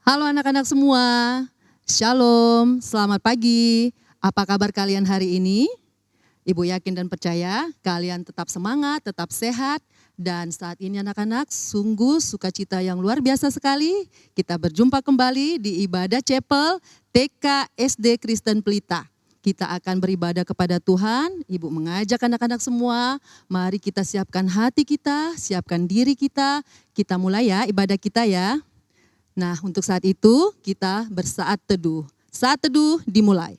Halo anak-anak semua, Shalom, selamat pagi. Apa kabar kalian hari ini? Ibu yakin dan percaya kalian tetap semangat, tetap sehat. Dan saat ini anak-anak sungguh sukacita yang luar biasa sekali. Kita berjumpa kembali di ibadah Chapel TK SD Kristen Pelita. Kita akan beribadah kepada Tuhan. Ibu mengajak anak-anak semua, mari kita siapkan hati kita, siapkan diri kita. Kita mulai ya ibadah kita ya. Nah, untuk saat itu kita bersaat teduh. Saat teduh dimulai.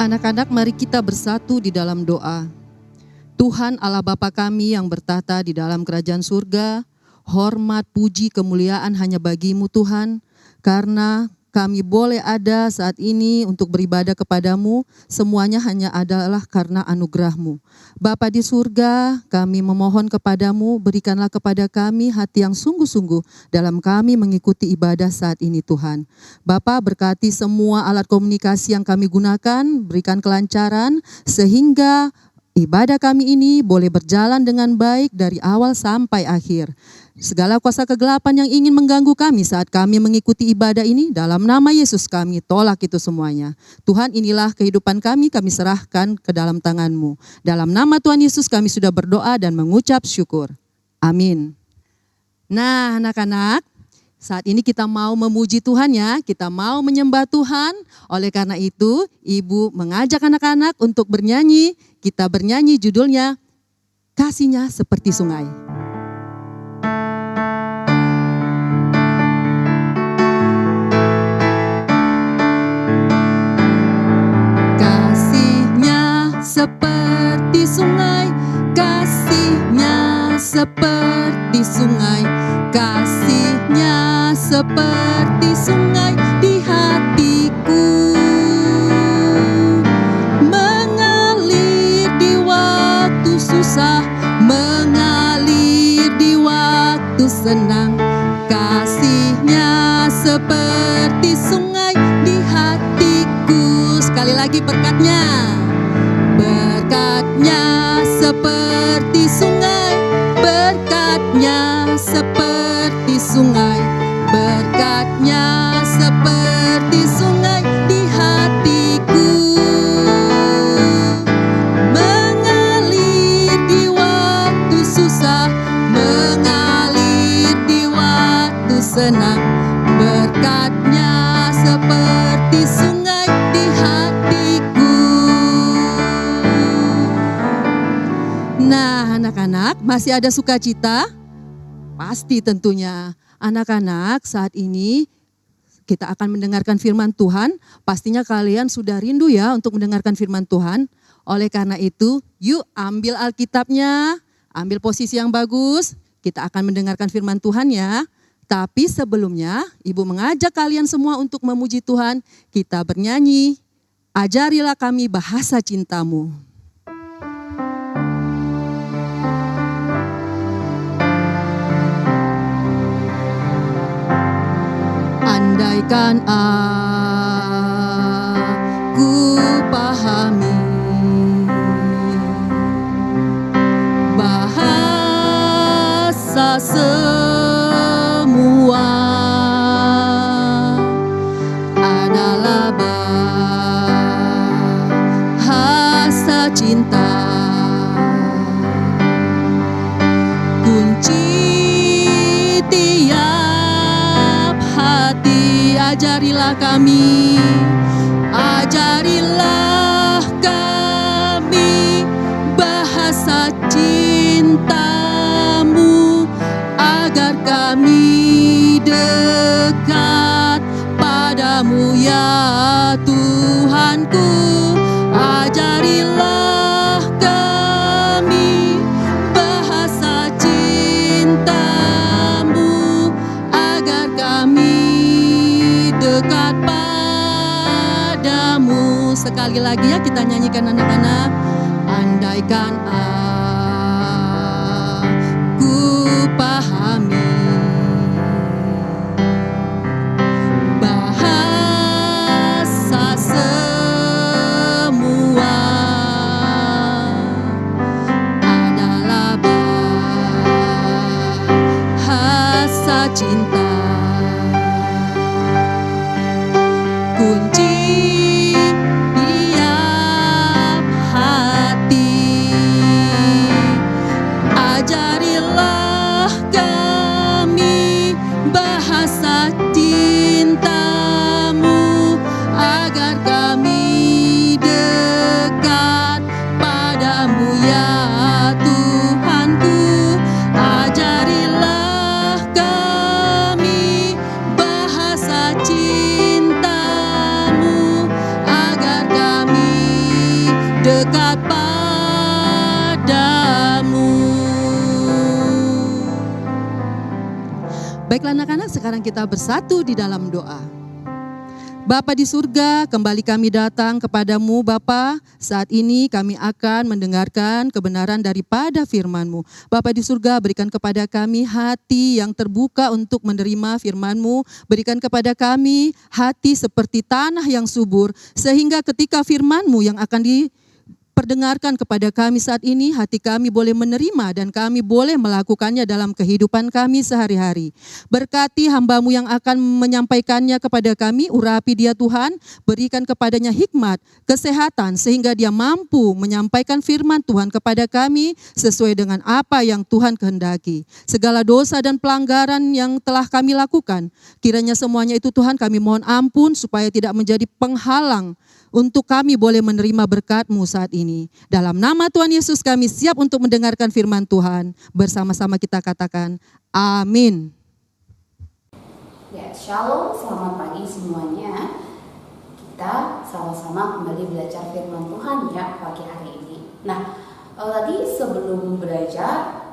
Anak-anak, mari kita bersatu di dalam doa. Tuhan Allah Bapa kami yang bertahta di dalam kerajaan surga, hormat, puji, kemuliaan hanya bagi-Mu Tuhan, karena kami boleh ada saat ini untuk beribadah kepadamu, semuanya hanya adalah karena anugerah-Mu. Bapa di surga, kami memohon kepadamu, berikanlah kepada kami hati yang sungguh-sungguh dalam kami mengikuti ibadah saat ini Tuhan. Bapa berkati semua alat komunikasi yang kami gunakan, berikan kelancaran sehingga ibadah kami ini boleh berjalan dengan baik dari awal sampai akhir. Segala kuasa kegelapan yang ingin mengganggu kami saat kami mengikuti ibadah ini, dalam nama Yesus kami tolak itu semuanya. Tuhan, inilah kehidupan kami serahkan ke dalam tangan-Mu. Dalam nama Tuhan Yesus kami sudah berdoa dan mengucap syukur. Amin. Nah anak-anak, saat ini kita mau memuji Tuhan ya, kita mau menyembah Tuhan. Oleh karena itu, Ibu mengajak anak-anak untuk bernyanyi. Kita bernyanyi judulnya, Kasihnya Seperti Sungai. Seperti sungai, kasihnya seperti sungai, kasihnya seperti sungai di hatiku, mengalir di waktu susah, mengalir di waktu senang, kasihnya seperti sungai di hatiku. Sekali lagi berkatnya. Berkatnya seperti sungai, berkatnya seperti sungai, berkatnya seperti sungai di hatiku, mengalir di waktu susah, mengalir di waktu senang, berkatnya seperti sungai di hatiku. Nah anak-anak, masih ada sukacita? Pasti tentunya. Anak-anak, saat ini kita akan mendengarkan firman Tuhan. Pastinya kalian sudah rindu ya untuk mendengarkan firman Tuhan. Oleh karena itu, yuk ambil Alkitabnya, ambil posisi yang bagus. Kita akan mendengarkan firman Tuhan ya. Tapi sebelumnya, Ibu mengajak kalian semua untuk memuji Tuhan. Kita bernyanyi, ajarilah kami bahasa cinta-Mu. Andaikan aku pahami bahasa semua adalah bahasa cinta, kunci tiap hati. Ajarilah kami, ajarilah kami bahasa cinta-Mu, agar kami dekat padamu ya dekat padamu. Sekali lagi ya, kita nyanyikan anak-anak. Andaikan aku pahami bahasa semua adalah bahasa cinta, kunci tiap hati. Ajarilah kami bahasa cintamu, agar kami dekat padamu ya Tuhanku. Ajarilah kami bahasa cintamu, agar kami dekat padamu. Baiklah anak-anak, sekarang kita bersatu di dalam doa. Bapa di surga, kembali kami datang kepadamu Bapa. Saat ini kami akan mendengarkan kebenaran daripada firman-Mu. Bapa di surga, berikan kepada kami hati yang terbuka untuk menerima firman-Mu. Berikan kepada kami hati seperti tanah yang subur, sehingga ketika firman-Mu yang akan diperdengarkan kepada kami saat ini, hati kami boleh menerima dan kami boleh melakukannya dalam kehidupan kami sehari-hari. Berkati hamba-Mu yang akan menyampaikannya kepada kami, urapi dia Tuhan, berikan kepadanya hikmat, kesehatan, sehingga dia mampu menyampaikan firman Tuhan kepada kami sesuai dengan apa yang Tuhan kehendaki. Segala dosa dan pelanggaran yang telah kami lakukan, kiranya semuanya itu Tuhan kami mohon ampun supaya tidak menjadi penghalang untuk kami boleh menerima berkat-Mu saat ini. Dalam nama Tuhan Yesus kami siap untuk mendengarkan firman Tuhan. Bersama-sama kita katakan, amin. Ya, shalom, selamat pagi semuanya. Kita sama-sama kembali belajar firman Tuhan ya pagi hari ini. Nah, tadi sebelum belajar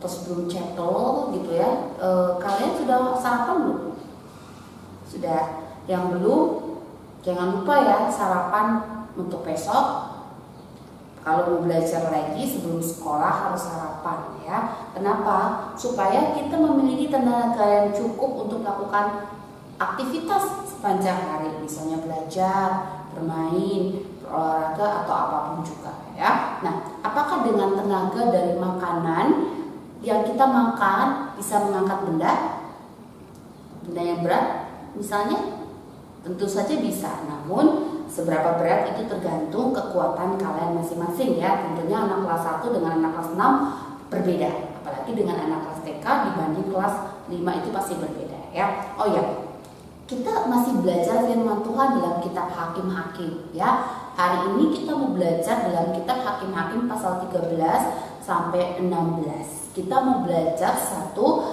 atau sebelum cetol gitu ya, kalian sudah sarapan belum? Sudah? Yang belum, jangan lupa ya sarapan untuk besok. Kalau mau belajar lagi sebelum sekolah harus sarapan ya. Kenapa? Supaya kita memiliki tenaga yang cukup untuk melakukan aktivitas sepanjang hari, misalnya belajar, bermain, berolahraga atau apapun juga ya. Nah, apakah dengan tenaga dari makanan yang kita makan bisa mengangkat benda yang berat misalnya? Tentu saja bisa, namun seberapa berat itu tergantung kekuatan kalian masing-masing ya. Tentunya anak kelas 1 dengan anak kelas 6 berbeda, apalagi dengan anak kelas TK dibanding kelas 5 itu pasti berbeda ya. Oh ya, kita masih belajar firman Tuhan dalam kitab Hakim-Hakim ya. Hari ini kita mau belajar dalam kitab Hakim-Hakim pasal 13 sampai 16. Kita mau belajar satu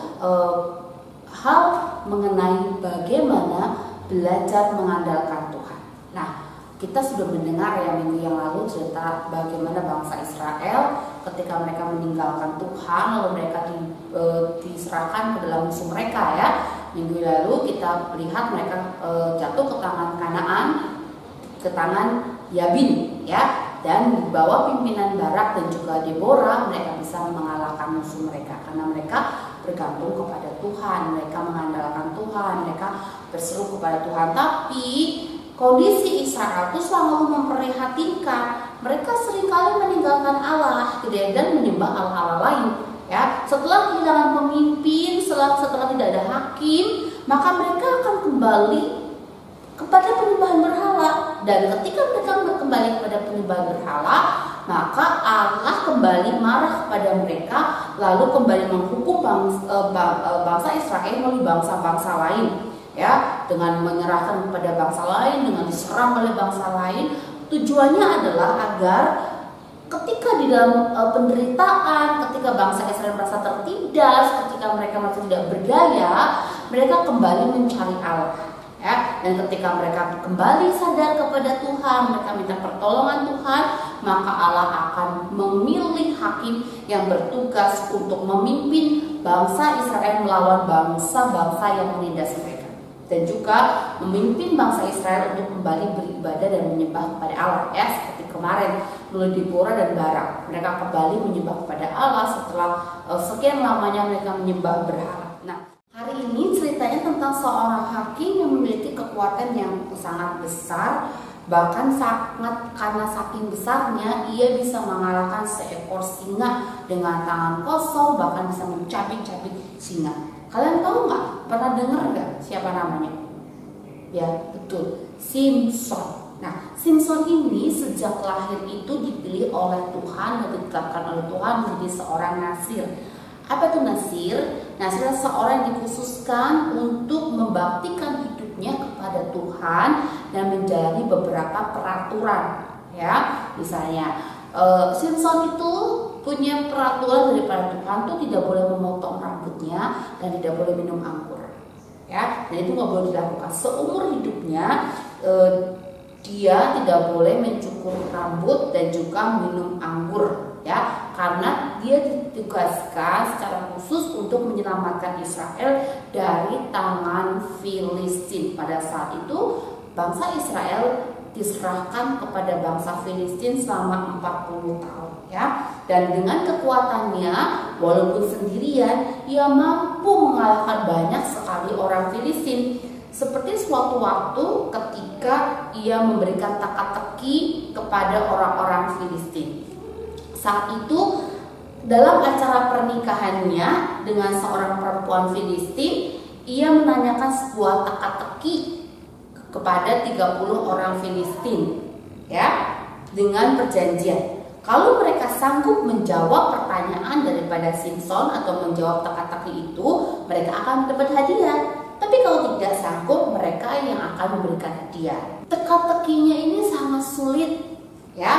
hal mengenai bagaimana belajar mengandalkan Tuhan. Nah, kita sudah mendengar ya minggu yang lalu cerita bagaimana bangsa Israel ketika mereka meninggalkan Tuhan, lalu mereka diserahkan ke dalam musuh mereka ya. Minggu lalu kita lihat mereka jatuh ke tangan Kanaan, ke tangan Yabin ya, dan di bawah pimpinan Barak dan juga Deborah mereka bisa mengalahkan musuh mereka karena mereka bergantung kepada Tuhan, mereka mengandalkan Tuhan, mereka berseru kepada Tuhan. Tapi kondisi Israel itu selalu memprihatinkan. Mereka seringkali meninggalkan Allah dan menyembah Allah-Allah lain ya. Setelah kehilangan pemimpin, setelah tidak ada hakim, maka mereka akan kembali kepada penyembahan berhala. Dan ketika mereka kembali kepada penyembahan berhala, maka Allah kembali marah kepada mereka, lalu kembali menghukum bangsa Israel melalui bangsa-bangsa lain ya, dengan menyerahkan kepada bangsa lain, dengan diserang oleh bangsa lain. Tujuannya adalah agar ketika di dalam penderitaan, ketika bangsa Israel merasa tertindas, ketika mereka masih tidak berdaya, mereka kembali mencari Allah ya. Dan ketika mereka kembali sadar kepada Tuhan, mereka minta pertolongan Tuhan, maka Allah akan memilih hakim yang bertugas untuk memimpin bangsa Israel melawan bangsa-bangsa yang menindas mereka. dan juga memimpin bangsa Israel untuk kembali beribadah dan menyembah kepada Allah, ya, seperti kemarin melalui Deborah dan Barak. Mereka kembali menyembah kepada Allah setelah sekian lamanya mereka menyembah berhala. Nah, hari ini ceritanya tentang seorang hakim yang memiliki kekuatan yang sangat besar, bahkan karena saking besarnya ia bisa mengalahkan seekor singa dengan tangan kosong, bahkan bisa mencabik-cabik singa. Kalian tahu nggak? Pernah dengar nggak siapa namanya? Ya, betul, Simson. Nah, Simson ini sejak lahir itu dipilih oleh Tuhan dan ditetapkan oleh Tuhan menjadi seorang nasir. Apa itu nasir? Nasir adalah seorang yang dikhususkan untuk membaktikan hidupnya kepada Tuhan dan menjalani beberapa peraturan. Ya, misalnya Simson itu punya peraturan daripada Tuhan tuh tidak boleh memotong rambutnya dan tidak boleh minum anggur. Ya, dan itu nggak boleh dilakukan seumur hidupnya. Dia tidak boleh mencukur rambut dan juga minum anggur, ya, karena dia ditugaskan secara khusus untuk menyelamatkan Israel dari tangan Filistin. Pada saat itu bangsa Israel diserahkan kepada bangsa Filistin selama 40 tahun, ya. Dan dengan kekuatannya, walaupun sendirian, ia mampu mengalahkan banyak sekali orang Filistin. Seperti suatu waktu ketika ia memberikan teka-teki kepada orang-orang Filistin. Saat itu dalam acara pernikahannya dengan seorang perempuan Filistin, ia menanyakan sebuah teka-teki kepada 30 orang Filistin, ya, dengan perjanjian. Kalau mereka sanggup menjawab pertanyaan daripada Simson atau menjawab teka-teki itu, mereka akan mendapat hadiah. Tapi kalau tidak sanggup, mereka yang akan memberikan hadiah. Teka-tekinya ini sangat sulit, ya,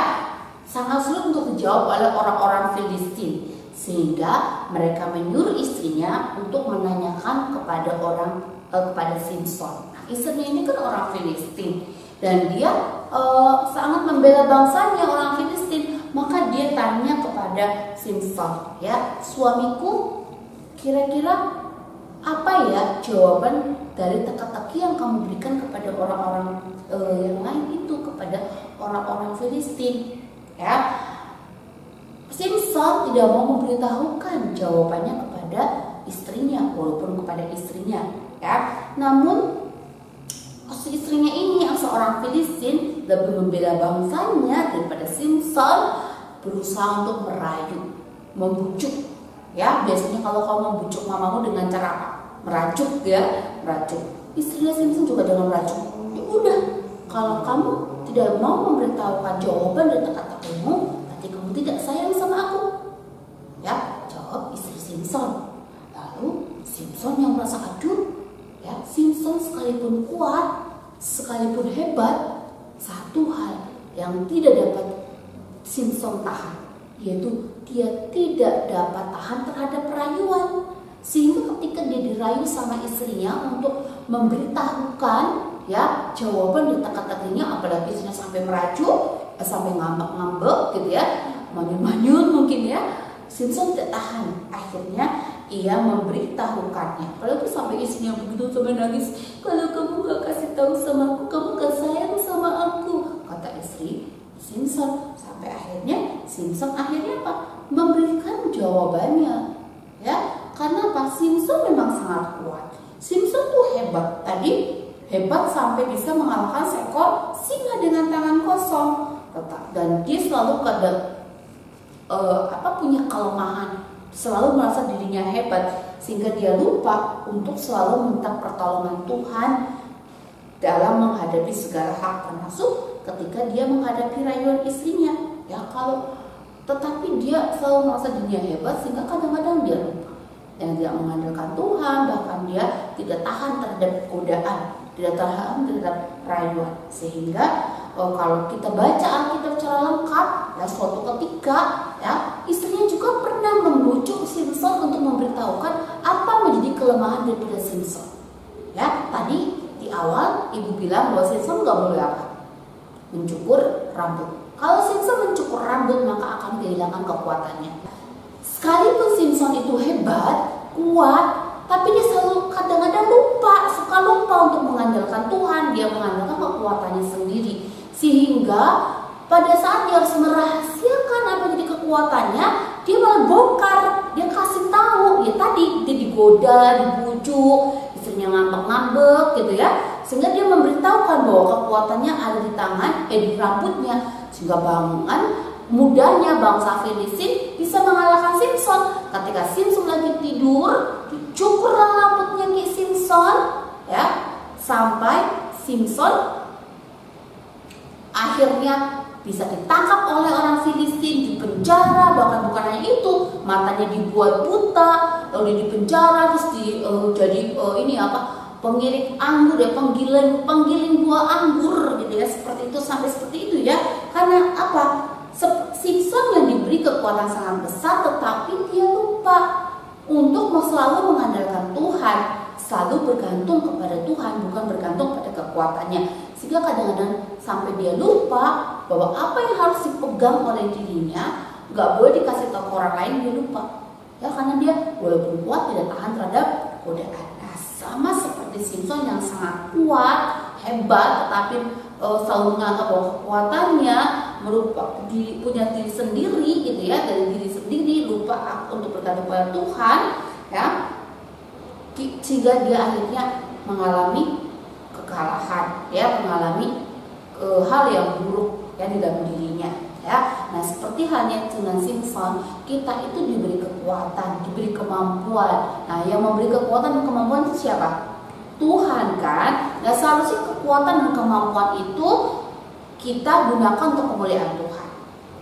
sangat sulit untuk dijawab oleh orang-orang Filistin, sehingga mereka menyuruh istrinya untuk menanyakan kepada Simson. Nah, istrinya ini kan orang Filistin dan dia sangat membela bangsanya, orang Filistin. Maka dia tanya kepada Simson, ya, suamiku, kira-kira apa ya jawaban dari teka-teki yang kamu berikan kepada orang-orang yang lain itu, kepada orang-orang Filistin, ya. Simson tidak mau memberitahukan jawabannya kepada istrinya, walaupun kepada istrinya, ya. Namun istrinya ini yang seorang Filistin lebih membela bangsanya daripada Simson berusaha untuk merayu, membujuk. Ya, biasanya kalau kamu membujuk mamamu dengan cara apa? Merajuk, ya, merajuk. Istrinya Simson juga dengan merajuk. Ya udah, kalau kamu tidak mau memberitahukan jawaban dari teka-tekimu, berarti kamu tidak sayang sama aku. Ya, jawab istri Simson. Lalu Simson yang merasa aduh, ya, Simson sekalipun kuat, sekalipun hebat, satu hal yang tidak dapat Simson tahan, yaitu dia tidak dapat tahan terhadap rayuan. Sehingga ketika dia dirayu sama istrinya untuk memberitahukan, ya, jawaban dari teka-tekinya, apalagi istrinya sampai merajuk, sampai ngambek-ngambek gitu, ya, manyun-manyun mungkin, ya, Simson tidak tahan. Akhirnya ia memberitahukannya. Apalagi sampai istrinya begitu sampai nangis, kalau kamu gak kasih tahu sama aku, kamu gak sayang sama aku, kata istri Simson. Sampai akhirnya Simson apa? Memberikan jawabannya, ya. Karena apa? Simson memang sangat kuat. Simson tuh hebat. Tadi hebat sampai bisa mengalahkan seekor singa dengan tangan kosong. Dan dia selalu punya kelemahan, selalu merasa dirinya hebat, sehingga dia lupa untuk selalu minta pertolongan Tuhan dalam menghadapi segala hal, termasuk ketika dia menghadapi rayuan istrinya. Ya, tetapi dia selalu merasa dirinya hebat sehingga kadang-kadang dia lupa dan tidak mengandalkan Tuhan, bahkan dia tidak tahan terhadap godaan, tidak tahan terhadap rayuan. Sehingga kalau kita baca Alkitab secara lengkap, ya, suatu ketika, ya, istrinya juga pernah membujuk Simson untuk memberitahukan apa menjadi kelemahan daripada Simson. Ya, tadi di awal ibu bilang bahwa Simson nggak boleh apa? Mencukur rambut. Kalau Simson mencukur rambut, maka akan kehilangan kekuatannya. Sekalipun Simson itu hebat, kuat, tapi dia selalu kadang-kadang suka lupa untuk mengandalkan Tuhan. Dia mengandalkan kekuatannya sendiri, sehingga pada saat dia harus merahasiakan apa jadi kekuatannya, dia malah bongkar, dia kasih tahu. Ya tadi dia digoda, dibujuk, istrinya ngambek-ngambek gitu ya, sehingga dia memberitahukan bahwa kekuatannya ada di tangan, di rambutnya, sehingga mudahnya bangsa Filistin bisa mengalahkan Simson. Ketika Simson lagi tidur, dicukurlah rambutnya ke Simson, ya, sampai Simson akhirnya bisa ditangkap oleh orang Filistin, dipenjara. Bahkan bukan hanya itu, matanya dibuat buta, lalu dipenjara, terus jadi pengiring anggur ya, penggiling buah anggur gitu ya, seperti itu, sampai seperti itu ya. Karena apa? Simson yang diberi kekuatan sangat besar, tetapi dia lupa untuk selalu mengandalkan Tuhan, selalu bergantung kepada Tuhan, bukan bergantung pada kekuatannya. Sehingga kadang-kadang sampai dia lupa bahwa apa yang harus dipegang oleh dirinya nggak boleh dikasih tahu ke orang lain. Dia lupa ya, karena dia walaupun kuat tidak tahan terhadap godaan. Nah, sama seperti Simson yang sangat kuat, hebat, tetapi selalu menganggap bahwa kekuatannya punya diri sendiri gitu ya, dari diri sendiri, lupa untuk bergantung pada Tuhan ya, sehingga dia akhirnya mengalami kekalahan ya, mengalami hal yang buruk ya di dalam dirinya ya. Nah, seperti halnya dengan Simson, kita itu diberi kekuatan, diberi kemampuan. Nah, yang memberi kekuatan dan kemampuan itu siapa? Tuhan kan. Nah, seharusnya kekuatan dan kemampuan itu kita gunakan untuk kemuliaan Tuhan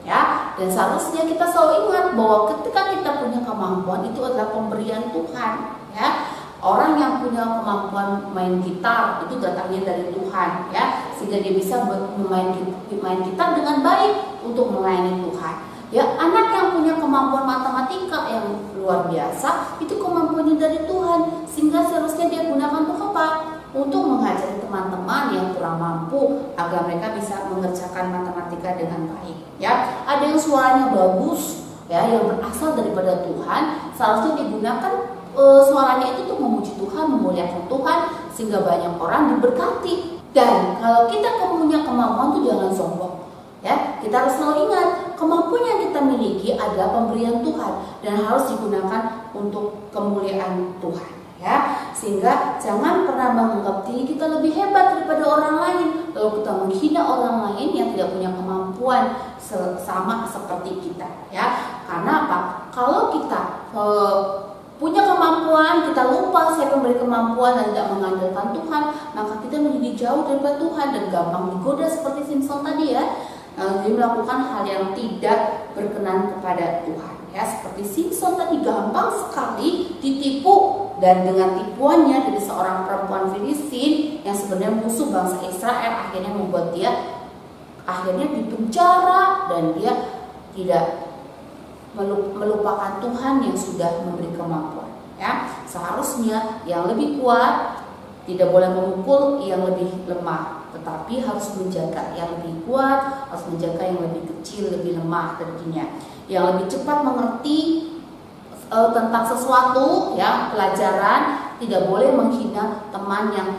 ya. Dan seharusnya kita selalu ingat bahwa ketika kita punya kemampuan itu adalah pemberian Tuhan ya. Orang yang punya kemampuan main gitar itu datangnya dari Tuhan ya, sehingga dia bisa main gitar dengan baik untuk melayani Tuhan ya. Anak yang punya kemampuan matematika yang luar biasa, itu kemampuannya dari Tuhan, sehingga seharusnya dia gunakan untuk apa? Untuk mengajari teman-teman yang kurang mampu agar mereka bisa mengerjakan matematika dengan baik ya. Ada yang suaranya bagus ya, yang berasal daripada Tuhan, seharusnya digunakan suaranya itu untuk memuji Tuhan, memuliakan Tuhan, sehingga banyak orang diberkati. Dan kalau kita punya kemampuan itu jangan sombong ya. Kita harus selalu ingat kemampuan yang kita miliki adalah pemberian Tuhan dan harus digunakan untuk kemuliaan Tuhan ya. Sehingga jangan pernah menganggap diri kita lebih hebat daripada orang lain, lalu kita menghina orang lain yang tidak punya kemampuan sama seperti kita ya. Karena apa? Kalau kita punya kemampuan, kita lupa siapa yang memberi kemampuan dan tidak mengandalkan Tuhan, maka kita menjadi jauh daripada Tuhan dan gampang digoda seperti Simson tadi ya. Dia melakukan hal yang tidak berkenan kepada Tuhan ya. Seperti Simson tadi gampang sekali ditipu, dan dengan tipuannya dari seorang perempuan Filistin yang sebenarnya musuh bangsa Israel, akhirnya membuat dia akhirnya dipenjara, dan dia tidak melupakan Tuhan yang sudah memberi kemampuan ya. Seharusnya yang lebih kuat tidak boleh memukul yang lebih lemah, tetapi harus menjaga yang lebih kuat, harus menjaga yang lebih kecil, lebih lemah darinya. Yang lebih cepat mengerti tentang sesuatu ya, pelajaran, tidak boleh menghina teman yang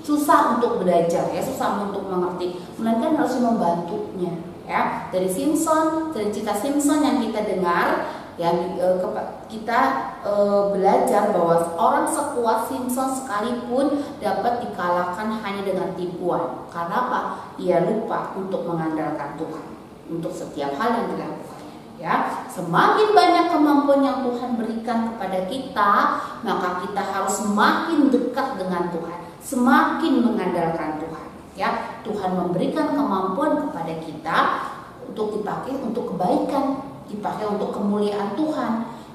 susah untuk belajar ya, susah untuk mengerti, melainkan harus membantunya ya. Dari Simson, dari cerita Simson yang kita dengar ya, kita belajar bahwa orang sekuat Simson sekalipun dapat dikalahkan hanya dengan tipuan. Karena apa? Ia lupa untuk mengandalkan Tuhan untuk setiap hal yang dilakukannya ya. Semakin banyak kemampuan yang Tuhan berikan kepada kita, maka kita harus semakin dekat dengan Tuhan, semakin mengandalkan Tuhan ya. Tuhan memberikan kemampuan kepada kita untuk dipakai untuk kebaikan, dipakai untuk kemuliaan Tuhan.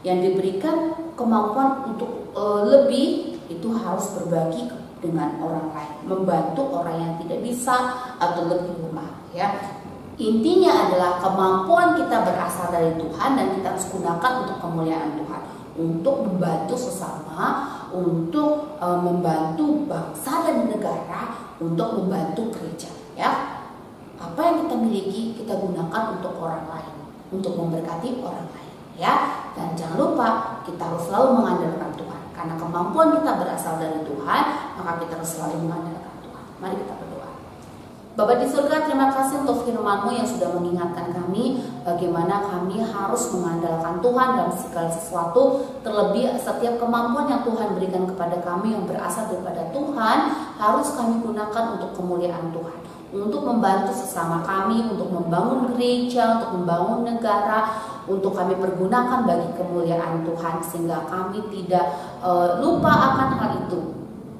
Yang diberikan kemampuan untuk lebih itu harus berbagi dengan orang lain, membantu orang yang tidak bisa atau lebih lemah ya. Intinya adalah kemampuan kita berasal dari Tuhan, dan kita harus gunakan untuk kemuliaan Tuhan, untuk membantu sesama, untuk membantu bangsa dan negara, untuk membantu gereja ya. Apa yang kita miliki kita gunakan untuk orang lain, untuk memberkati orang lain ya. Dan jangan lupa kita harus selalu mengandalkan Tuhan. Karena kemampuan kita berasal dari Tuhan, maka kita harus selalu mengandalkan Tuhan. Mari kita berdoa. Bapa di surga, terima kasih untuk firman-Mu yang sudah mengingatkan kami bagaimana kami harus mengandalkan Tuhan dalam segala sesuatu, terlebih setiap kemampuan yang Tuhan berikan kepada kami yang berasal daripada Tuhan harus kami gunakan untuk kemuliaan Tuhan, untuk membantu sesama kami, untuk membangun gereja, untuk membangun negara, untuk kami pergunakan bagi kemuliaan Tuhan, sehingga kami tidak lupa akan hal itu.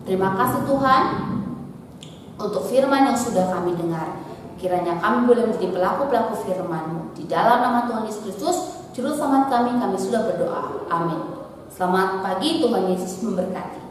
Terima kasih Tuhan untuk firman yang sudah kami dengar. Kiranya kami boleh menjadi pelaku-pelaku firman-Mu. Di dalam nama Tuhan Yesus Kristus, Juru Selamat kami sudah berdoa. Amin. Selamat pagi, Tuhan Yesus memberkati.